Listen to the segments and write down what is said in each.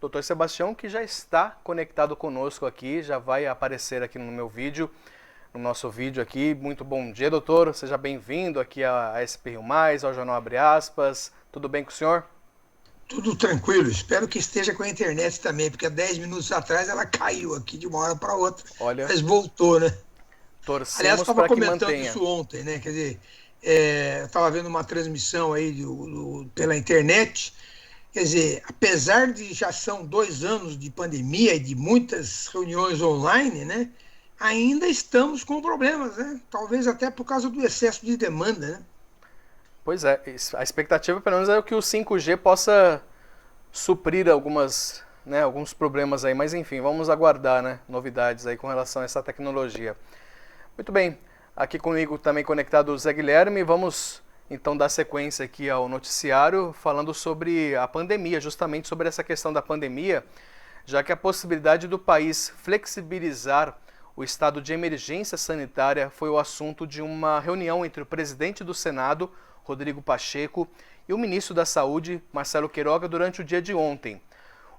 Dr. Sebastião, que já está conectado conosco aqui, já vai aparecer aqui no meu vídeo, no nosso vídeo aqui. Muito bom dia, doutor. Seja bem-vindo aqui à SP Rio Mais, ao Jornal Abre Aspas. Tudo bem com o senhor? Tudo tranquilo, espero que esteja com a internet também, porque há 10 minutos atrás ela caiu aqui de uma hora para outra, Olha, mas voltou, né? Aliás, torcemos estava para que comentando mantenha. isso ontem, né? Quer dizer, eu estava vendo uma transmissão aí pela internet. Quer dizer, apesar de já são 2 anos de pandemia e de muitas reuniões online, né? Ainda estamos com problemas, né? Talvez até por causa do excesso de demanda, né? Pois é, a expectativa pelo menos é que o 5G possa suprir alguns problemas aí, mas enfim, vamos aguardar, né, novidades aí com relação a essa tecnologia. Muito bem, aqui comigo também conectado o Zé Guilherme. Vamos então dar sequência aqui ao noticiário falando sobre a pandemia, justamente sobre essa questão da pandemia, já que a possibilidade do país flexibilizar o estado de emergência sanitária foi o assunto de uma reunião entre o presidente do Senado, Rodrigo Pacheco, e o ministro da Saúde, Marcelo Queiroga, durante o dia de ontem.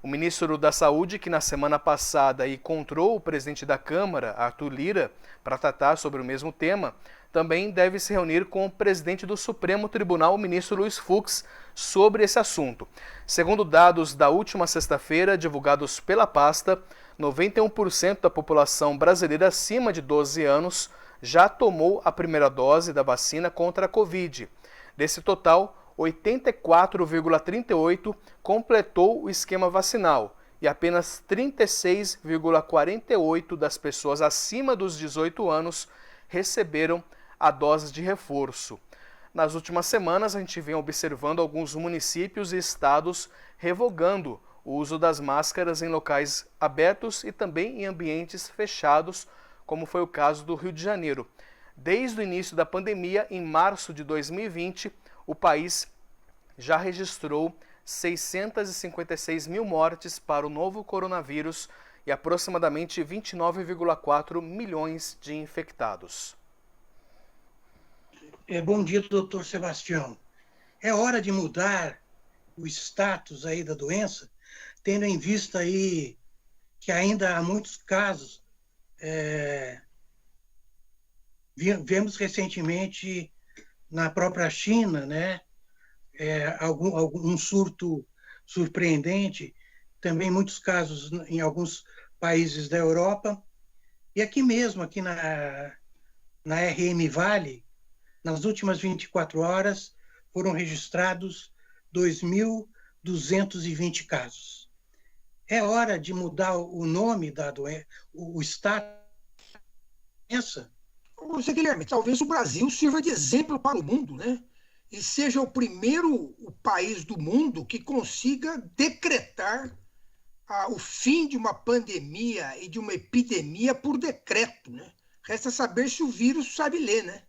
O ministro da Saúde, que na semana passada encontrou o presidente da Câmara, Arthur Lira, para tratar sobre o mesmo tema, também deve se reunir com o presidente do Supremo Tribunal, o ministro Luiz Fux, sobre esse assunto. Segundo dados da última sexta-feira, divulgados pela pasta, 91% da população brasileira acima de 12 anos já tomou a primeira dose da vacina contra a Covid. Desse total, 84,38% completou o esquema vacinal e apenas 36,48% das pessoas acima dos 18 anos receberam a dose de reforço. Nas últimas semanas, a gente vem observando alguns municípios e estados revogando o uso das máscaras em locais abertos e também em ambientes fechados, como foi o caso do Rio de Janeiro. Desde o início da pandemia, em março de 2020, o país já registrou 656 mil mortes para o novo coronavírus e aproximadamente 29,4 milhões de infectados. Bom dia, doutor Sebastião. É hora de mudar o status aí da doença, tendo em vista aí que ainda há muitos casos. Vemos recentemente na própria China, né, algum surto surpreendente, também muitos casos em alguns países da Europa, e aqui mesmo, aqui na RM Vale, nas últimas 24 horas, foram registrados 2.220 casos. É hora de mudar o nome da doença, o status da doença. Você, Guilherme, talvez o Brasil sirva de exemplo para o mundo, né? E seja o primeiro país do mundo que consiga decretar o fim de uma pandemia e de uma epidemia por decreto, né? Resta saber se o vírus sabe ler, né?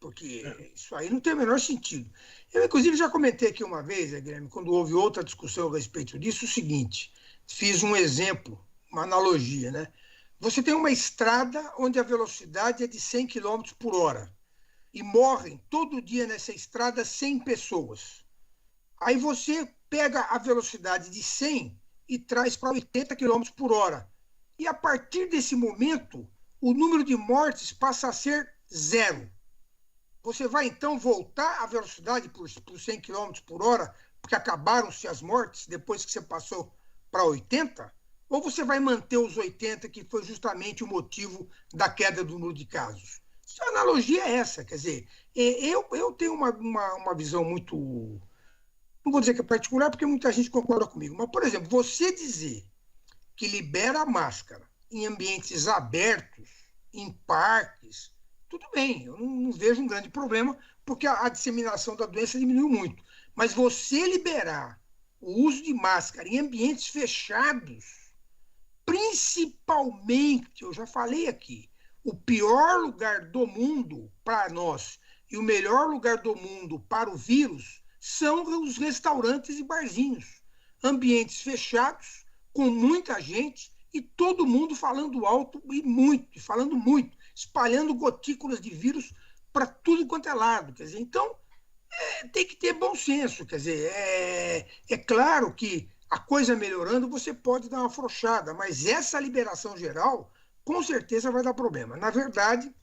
Porque isso aí não tem o menor sentido. Eu, inclusive, já comentei aqui uma vez, Guilherme, quando houve outra discussão a respeito disso, o seguinte, fiz um exemplo, uma analogia, né? Você tem uma estrada onde a velocidade é de 100 km por hora e morrem todo dia nessa estrada 100 pessoas. Aí você pega a velocidade de 100 e traz para 80 km por hora. E a partir desse momento, o número de mortes passa a ser 0. Você vai então voltar à velocidade por 100 km por hora, porque acabaram-se as mortes depois que você passou para 80? Ou você vai manter os 80, que foi justamente o motivo da queda do número de casos? A analogia é essa, quer dizer, eu tenho uma visão muito, não vou dizer que é particular, porque muita gente concorda comigo, mas, por exemplo, você dizer que libera a máscara em ambientes abertos, em parques, tudo bem, eu não vejo um grande problema, porque a disseminação da doença diminuiu muito. Mas você liberar o uso de máscara em ambientes fechados, principalmente, eu já falei aqui, o pior lugar do mundo para nós e o melhor lugar do mundo para o vírus são os restaurantes e barzinhos. Ambientes fechados, com muita gente e todo mundo falando alto e falando muito, espalhando gotículas de vírus para tudo quanto é lado. Quer dizer, então, tem que ter bom senso. Quer dizer, é claro que a coisa melhorando, você pode dar uma afrouxada, mas essa liberação geral, com certeza vai dar problema. Na verdade,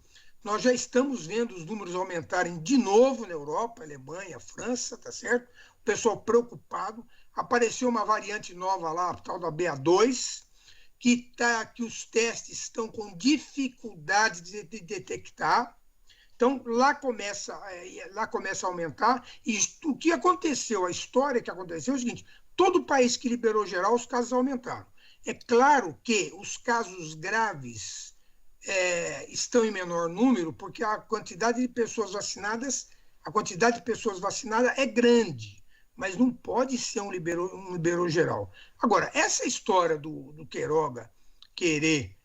nós já estamos vendo os números aumentarem de novo na Europa, Alemanha, França, tá certo? O pessoal preocupado. Apareceu uma variante nova lá, a tal da BA2, que os testes estão com dificuldade de detectar. Então, lá começa a aumentar. E o que aconteceu, a história que aconteceu é o seguinte: todo país que liberou geral, os casos aumentaram. É claro que os casos graves estão em menor número, porque a quantidade de pessoas vacinadas é grande, mas não pode ser um liberou geral. Agora, essa história do Queiroga querer,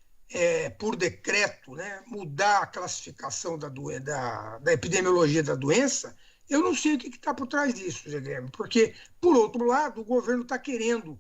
por decreto, né, mudar a classificação da epidemiologia da doença, eu não sei o que está por trás disso, Zé Guilherme, porque, por outro lado, o governo está querendo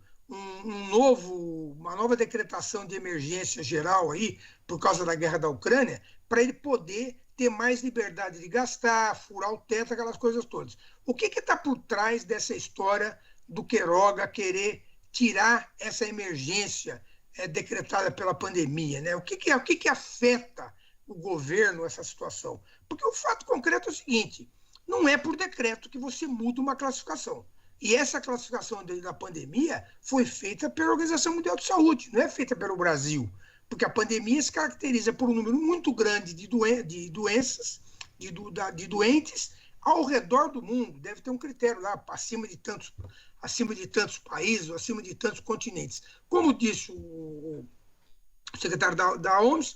uma nova decretação de emergência geral aí, por causa da guerra da Ucrânia, para ele poder ter mais liberdade de gastar, furar o teto, aquelas coisas todas. O que está por trás dessa história do Queiroga querer tirar essa emergência decretada pela pandemia, né? O que afeta o governo essa situação? Porque o fato concreto é o seguinte: não é por decreto que você muda uma classificação. E essa classificação da pandemia foi feita pela Organização Mundial de Saúde, não é feita pelo Brasil, porque a pandemia se caracteriza por um número muito grande de doenças, de doentes ao redor do mundo. Deve ter um critério lá, acima de tantos países, acima de tantos continentes. Como disse o secretário da OMS,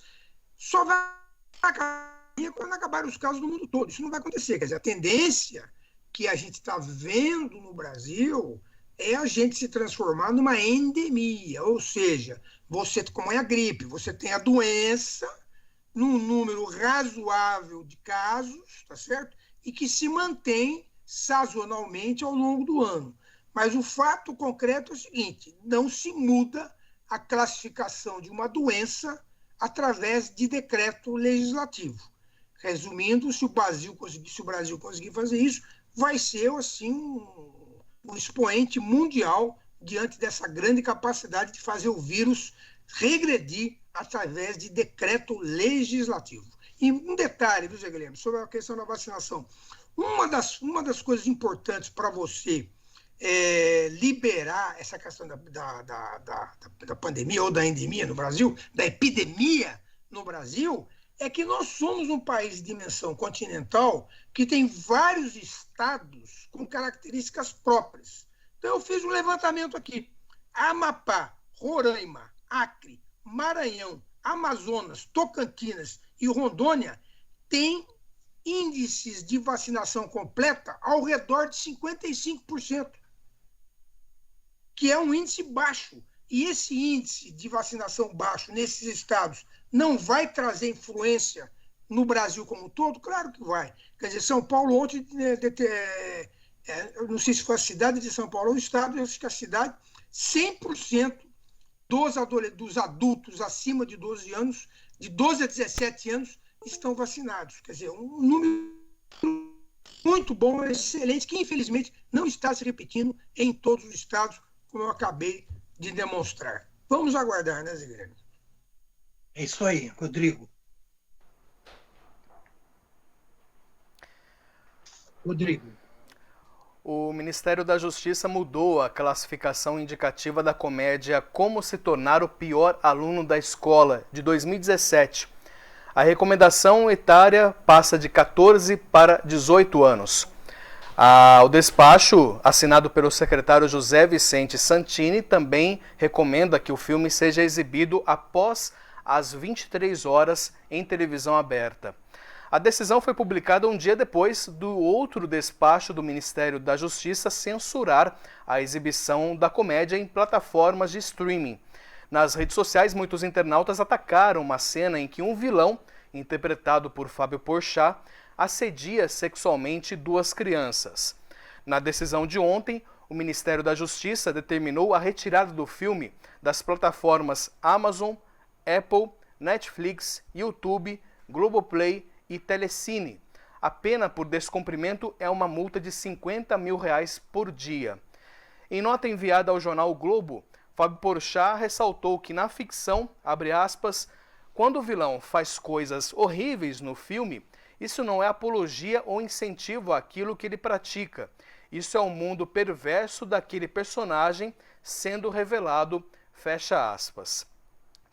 só vai acabar quando acabarem os casos no mundo todo. Isso não vai acontecer. Quer dizer, a tendência que a gente está vendo no Brasil é a gente se transformar numa endemia, ou seja, você, como é a gripe, você tem a doença num número razoável de casos, tá certo? E que se mantém sazonalmente ao longo do ano. Mas o fato concreto é o seguinte: não se muda a classificação de uma doença através de decreto legislativo. Resumindo, se o Brasil conseguir fazer isso, vai ser assim um expoente mundial diante dessa grande capacidade de fazer o vírus regredir através de decreto legislativo. E um detalhe, viu, Zé Guilherme, sobre a questão da vacinação. Uma das coisas importantes para você liberar essa questão da pandemia ou da endemia no Brasil, da epidemia no Brasil, é que nós somos um país de dimensão continental que tem vários estados com características próprias. Então, eu fiz um levantamento aqui. Amapá, Roraima, Acre, Maranhão, Amazonas, Tocantins e Rondônia têm índices de vacinação completa ao redor de 55%, que é um índice baixo. E esse índice de vacinação baixo nesses estados não vai trazer influência no Brasil como um todo? Claro que vai. Quer dizer, São Paulo ontem, eu não sei se foi a cidade de São Paulo ou o estado, eu acho que a cidade, 100% dos adultos acima de 12 anos, de 12 a 17 anos, estão vacinados. Quer dizer, um número muito bom, excelente, que infelizmente não está se repetindo em todos os estados, como eu acabei de demonstrar. Vamos aguardar, né, Zé Guilherme? É isso aí, Rodrigo. O Ministério da Justiça mudou a classificação indicativa da comédia Como se tornar o pior aluno da escola, de 2017. A recomendação etária passa de 14 para 18 anos. O despacho, assinado pelo secretário José Vicente Santini, também recomenda que o filme seja exibido após as 23 horas em televisão aberta. A decisão foi publicada um dia depois do outro despacho do Ministério da Justiça censurar a exibição da comédia em plataformas de streaming. Nas redes sociais, muitos internautas atacaram uma cena em que um vilão, interpretado por Fábio Porchat, assedia sexualmente duas crianças. Na decisão de ontem, o Ministério da Justiça determinou a retirada do filme das plataformas Amazon, Apple, Netflix, YouTube, Globoplay e Telecine. A pena por descumprimento é uma multa de R$50 mil por dia. Em nota enviada ao jornal O Globo, Fábio Porchat ressaltou que na ficção, abre aspas, quando o vilão faz coisas horríveis no filme, isso não é apologia ou incentivo àquilo que ele pratica. Isso é o mundo perverso daquele personagem sendo revelado, fecha aspas.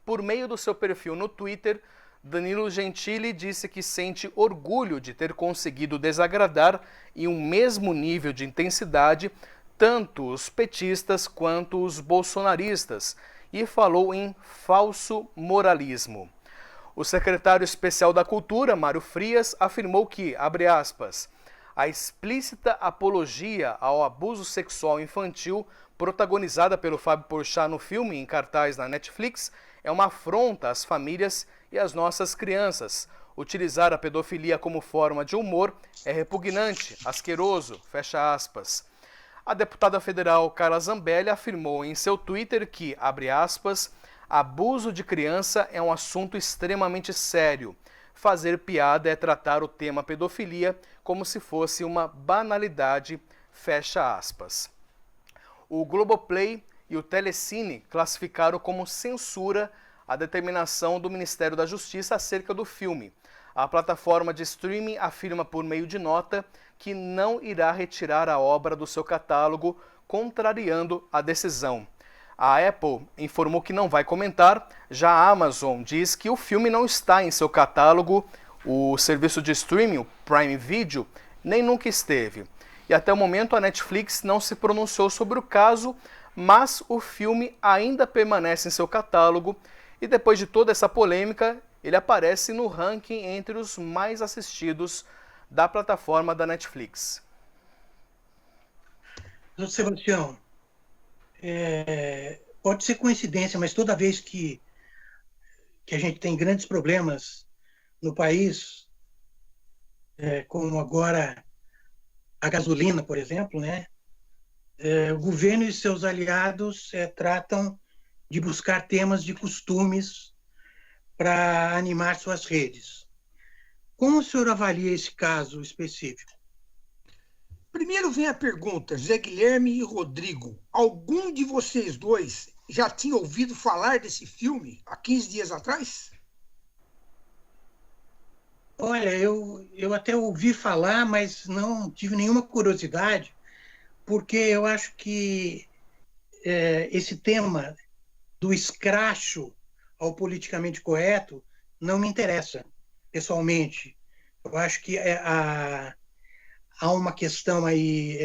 Por meio do seu perfil no Twitter, Danilo Gentili disse que sente orgulho de ter conseguido desagradar em um mesmo nível de intensidade tanto os petistas quanto os bolsonaristas e falou em falso moralismo. O secretário especial da Cultura, Mário Frias, afirmou que, abre aspas, a explícita apologia ao abuso sexual infantil protagonizada pelo Fábio Porchat no filme em cartaz na Netflix é uma afronta às famílias e às nossas crianças. Utilizar a pedofilia como forma de humor é repugnante, asqueroso, fecha aspas. A deputada federal Carla Zambelli afirmou em seu Twitter que, abre aspas, abuso de criança é um assunto extremamente sério. Fazer piada é tratar o tema pedofilia como se fosse uma banalidade, fecha aspas. O Globoplay e o Telecine classificaram como censura a determinação do Ministério da Justiça acerca do filme. A plataforma de streaming afirma por meio de nota que não irá retirar a obra do seu catálogo, contrariando a decisão. A Apple informou que não vai comentar, já a Amazon diz que o filme não está em seu catálogo, o serviço de streaming, o Prime Video, nem nunca esteve. E até o momento a Netflix não se pronunciou sobre o caso, mas o filme ainda permanece em seu catálogo e depois de toda essa polêmica, ele aparece no ranking entre os mais assistidos da plataforma da Netflix. Sebastião, pode ser coincidência, mas toda vez que a gente tem grandes problemas no país, como agora a gasolina, por exemplo, né? O governo e seus aliados tratam de buscar temas de costumes para animar suas redes. Como o senhor avalia esse caso específico? Primeiro vem a pergunta, Zé Guilherme e Rodrigo. Algum de vocês dois já tinha ouvido falar desse filme há 15 dias atrás? Olha, eu até ouvi falar, mas não tive nenhuma curiosidade, porque eu acho que esse tema do escracho ao politicamente correto não me interessa, pessoalmente. Eu acho que há uma questão aí...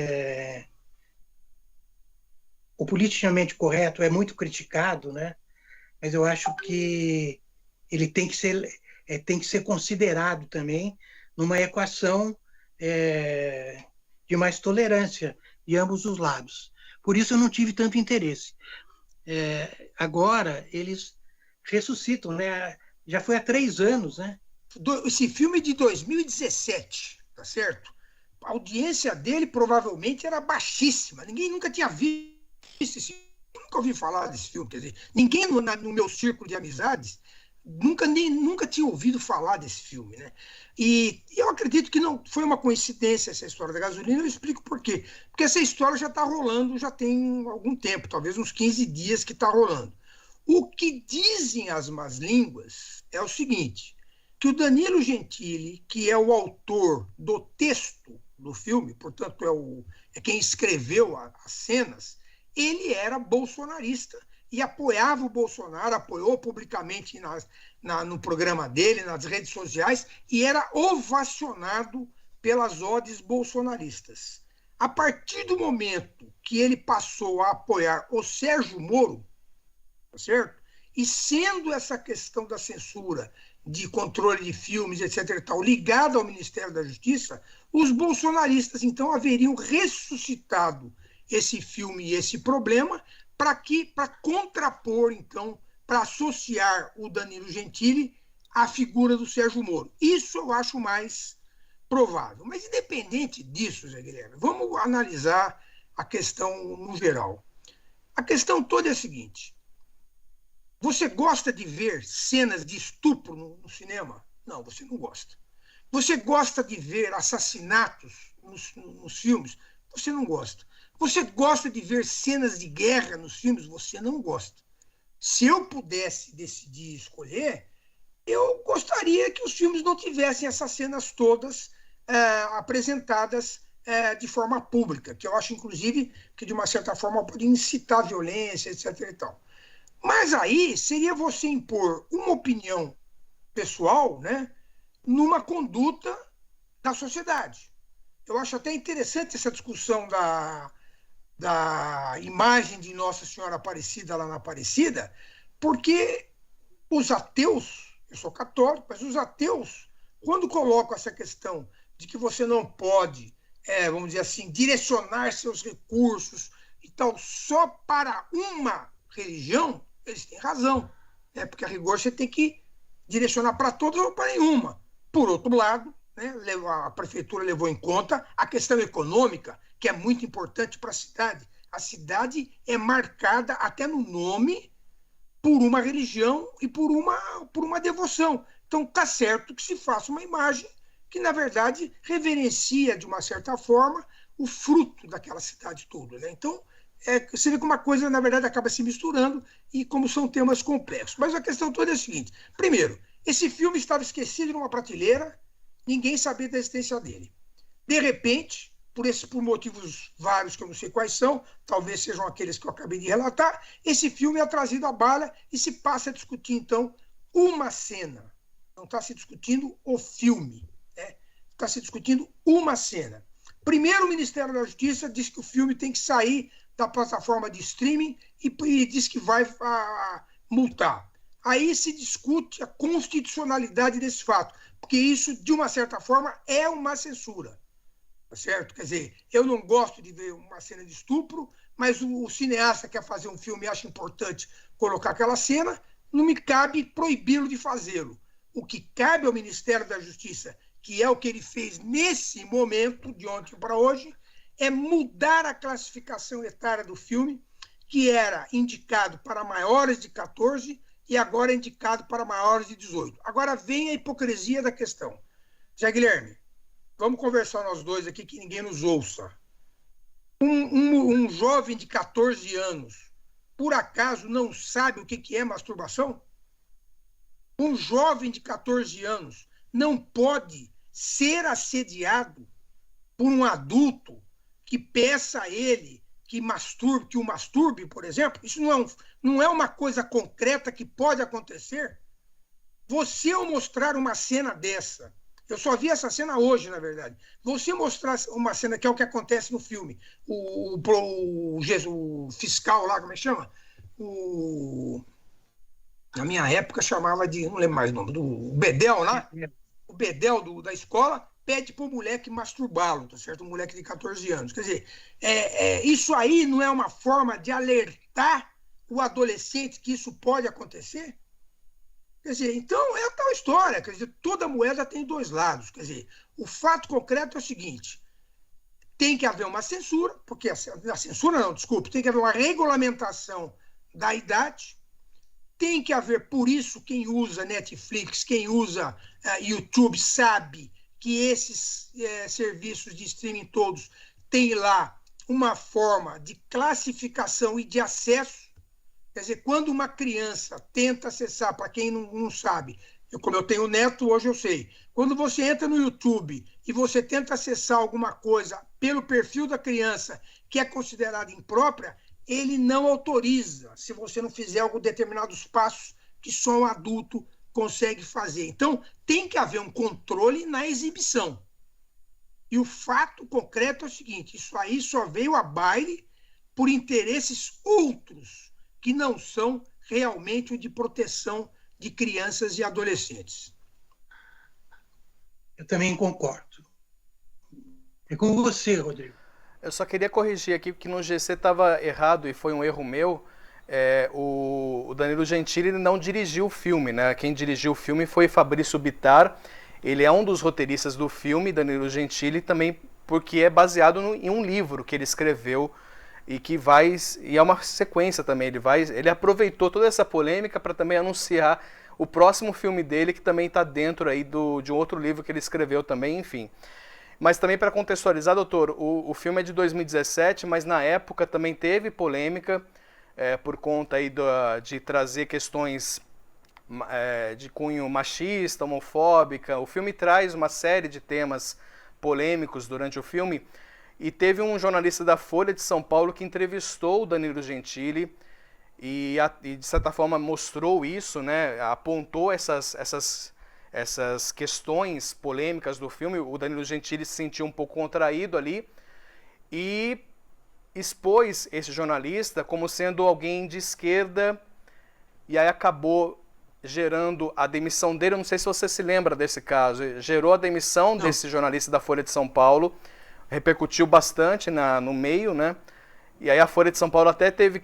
o politicamente correto é muito criticado, né? Mas eu acho que ele tem que ser considerado também numa equação de mais tolerância de ambos os lados. Por isso eu não tive tanto interesse. Agora eles ressuscitam, né? Já foi há 3 anos, né? Esse filme é de 2017, tá certo? A audiência dele provavelmente era baixíssima. Ninguém nunca tinha visto esse filme. Eu nunca ouvi falar desse filme. Quer dizer, ninguém no meu círculo de amizades nunca tinha ouvido falar desse filme, né? E eu acredito que não foi uma coincidência essa história da gasolina. Eu explico por quê. Porque essa história já está rolando, já tem algum tempo, talvez uns 15 dias que está rolando. O que dizem as más línguas é o seguinte, que o Danilo Gentili, que é o autor do texto do filme, portanto é quem escreveu as cenas, ele era bolsonarista e apoiava o Bolsonaro, apoiou publicamente no programa dele, nas redes sociais, e era ovacionado pelas odes bolsonaristas. A partir do momento que ele passou a apoiar o Sérgio Moro, tá certo? E sendo essa questão da censura, de controle de filmes, etc. e tal, ligada ao Ministério da Justiça, os bolsonaristas, então, haveriam ressuscitado esse filme e esse problema para contrapor, então, para associar o Danilo Gentili à figura do Sérgio Moro. Isso eu acho mais provável. Mas, independente disso, Zé Guilherme, vamos analisar a questão no geral. A questão toda é a seguinte. Você gosta de ver cenas de estupro no cinema? Não, você não gosta. Você gosta de ver assassinatos nos filmes? você não gosta. Você gosta de ver cenas de guerra nos filmes? Você não gosta. Se eu pudesse decidir escolher, eu gostaria que os filmes não tivessem essas cenas todas apresentadas de forma pública, que eu acho, inclusive, que de uma certa forma pode incitar violência, etc. E tal. Mas aí seria você impor uma opinião pessoal, né, numa conduta da sociedade. Eu acho até interessante essa discussão da imagem de Nossa Senhora Aparecida lá na Aparecida, porque os ateus, eu sou católico, mas os ateus, quando colocam essa questão de que você não pode, vamos dizer assim, direcionar seus recursos e tal só para uma religião, eles têm razão, né? Porque a rigor você tem que direcionar para todas ou para nenhuma. Por outro lado, né, a prefeitura levou em conta a questão econômica, que é muito importante para a cidade. A cidade é marcada até no nome por uma religião e por uma devoção. Então, está certo que se faça uma imagem que, na verdade, reverencia, de uma certa forma, o fruto daquela cidade toda, né? Então, você vê que uma coisa, na verdade, acaba se misturando e como são temas complexos. Mas a questão toda é a seguinte. Primeiro, esse filme estava esquecido numa prateleira, ninguém sabia da existência dele. De repente, por motivos vários que eu não sei quais são, talvez sejam aqueles que eu acabei de relatar, esse filme é trazido à baila e se passa a discutir, então, uma cena. Não está se discutindo o filme, né? Está se discutindo uma cena. Primeiro, o Ministério da Justiça diz que o filme tem que sair da plataforma de streaming e diz que vai multar. Aí se discute a constitucionalidade desse fato, porque isso, de uma certa forma, é uma censura. Tá certo? Quer dizer, eu não gosto de ver uma cena de estupro, mas o cineasta quer fazer um filme e acha importante colocar aquela cena, não me cabe proibi-lo de fazê-lo. O que cabe ao Ministério da Justiça, que é o que ele fez nesse momento, de ontem para hoje, é mudar a classificação etária do filme, que era indicado para maiores de 14 e agora é indicado para maiores de 18. Agora vem a hipocrisia da questão. Zé Guilherme, vamos conversar nós dois aqui, que ninguém nos ouça. Um jovem de 14 anos, por acaso, não sabe o que é masturbação? Um jovem de 14 anos não pode ser assediado por um adulto que peça a ele que o masturbe, por exemplo. Isso não é uma coisa concreta que pode acontecer. Você, ao mostrar uma cena dessa, eu só vi essa cena hoje, na verdade. Você mostrar uma cena que é o que acontece no filme, o fiscal lá, como é que chama? Na minha época chamava de, não lembro mais o nome, do Bedel lá, o Bedel da escola pede para o moleque masturbá-lo, tá certo? Um moleque de 14 anos. Quer dizer, isso aí não é uma forma de alertar o adolescente que isso pode acontecer? Quer dizer, então é a tal história, quer dizer, toda moeda tem dois lados. Quer dizer, o fato concreto é o seguinte: tem que haver uma censura, porque tem que haver uma regulamentação da idade, tem que haver, por isso, quem usa Netflix, quem usa YouTube, sabe que esses serviços de streaming todos têm lá uma forma de classificação e de acesso. Quer dizer, quando uma criança tenta acessar, para quem não sabe, como eu tenho neto, hoje eu sei, quando você entra no YouTube e você tenta acessar alguma coisa pelo perfil da criança que é considerada imprópria, ele não autoriza, se você não fizer alguns determinados passos que só um adulto consegue fazer. Então, tem que haver um controle na exibição. E o fato concreto é o seguinte: isso aí só veio a baile por interesses outros, que não são realmente o de proteção de crianças e adolescentes. Eu também concordo. É com você, Rodrigo. Eu só queria corrigir aqui, porque no GC estava errado e foi um erro meu. O Danilo Gentili não dirigiu o filme, né? Quem dirigiu o filme foi Fabrício Bittar. Ele é um dos roteiristas do filme, Danilo Gentili, também porque é baseado em um livro que ele escreveu e é uma sequência também. Ele aproveitou toda essa polêmica para também anunciar o próximo filme dele, que também está dentro aí de um outro livro que ele escreveu também, enfim. Mas também para contextualizar, doutor, o filme é de 2017, mas na época também teve polêmica por conta aí de trazer questões de cunho machista, homofóbica. O filme traz uma série de temas polêmicos durante o filme e teve um jornalista da Folha de São Paulo que entrevistou o Danilo Gentili e de certa forma mostrou isso, né? Apontou essas questões polêmicas do filme. O Danilo Gentili se sentiu um pouco contraído ali e expôs esse jornalista como sendo alguém de esquerda, e aí acabou gerando a demissão dele. Eu não sei se você se lembra desse caso. Gerou a demissão desse jornalista da Folha de São Paulo, repercutiu bastante no meio, né? E aí a Folha de São Paulo até teve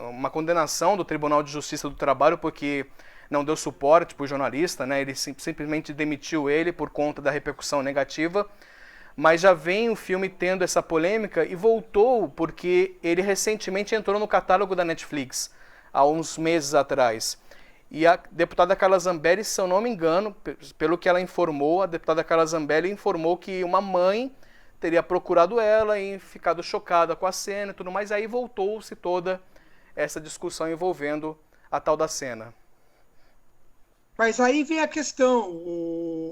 uma condenação do Tribunal de Justiça do Trabalho porque não deu suporte para o jornalista, né? Ele simplesmente demitiu ele por conta da repercussão negativa. Mas já vem o filme tendo essa polêmica e voltou porque ele recentemente entrou no catálogo da Netflix, há uns meses atrás. E a deputada Carla Zambelli, se eu não me engano, pelo que ela informou, a deputada Carla Zambelli informou que uma mãe teria procurado ela e ficado chocada com a cena e tudo mais. Aí voltou-se toda essa discussão envolvendo a tal da cena. Mas aí vem a questão,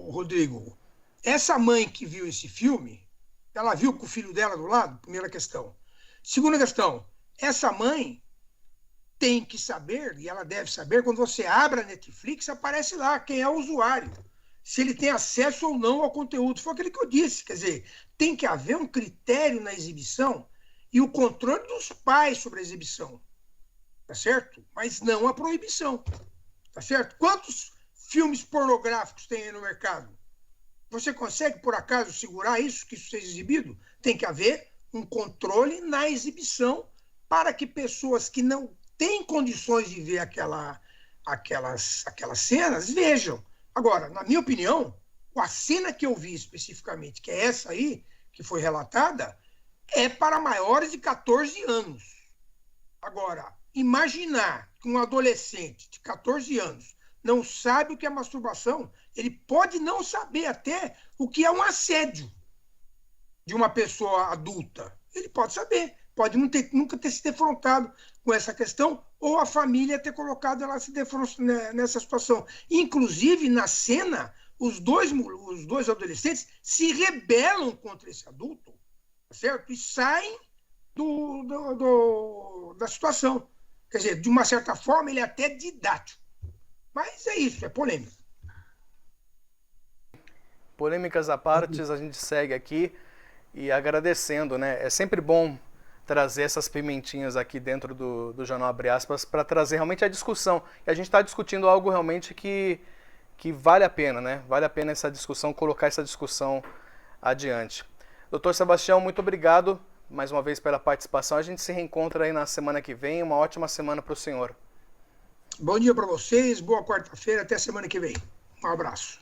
Rodrigo. Essa mãe que viu esse filme, ela viu com o filho dela do lado? Primeira questão. Segunda questão, essa mãe tem que saber, e ela deve saber, quando você abre a Netflix, aparece lá quem é o usuário, se ele tem acesso ou não ao conteúdo. Foi aquilo que eu disse, quer dizer, tem que haver um critério na exibição e o controle dos pais sobre a exibição, tá certo? Mas não a proibição, tá certo? Quantos filmes pornográficos tem aí no mercado? Você consegue, por acaso, segurar isso, que isso seja exibido? Tem que haver um controle na exibição para que pessoas que não têm condições de ver aquelas cenas vejam. Agora, na minha opinião, a cena que eu vi especificamente, que é essa aí, que foi relatada, é para maiores de 14 anos. Agora, imaginar que um adolescente de 14 anos não sabe o que é masturbação, ele pode não saber até o que é um assédio de uma pessoa adulta. Ele pode saber, pode nunca ter se defrontado com essa questão, ou a família ter colocado ela nessa situação. Inclusive, na cena, os dois adolescentes se rebelam contra esse adulto, tá certo? E saem da situação. Quer dizer, de uma certa forma, ele é até didático. Mas é isso, é polêmico. Polêmicas à parte, a gente segue aqui e agradecendo, né? É sempre bom trazer essas pimentinhas aqui dentro do Jornal Abre Aspas para trazer realmente a discussão. E a gente está discutindo algo realmente que vale a pena, né? Vale a pena essa discussão, colocar essa discussão adiante. Doutor Sebastião, muito obrigado mais uma vez pela participação. A gente se reencontra aí na semana que vem. Uma ótima semana para o senhor. Bom dia para vocês, boa quarta-feira, até semana que vem. Um abraço.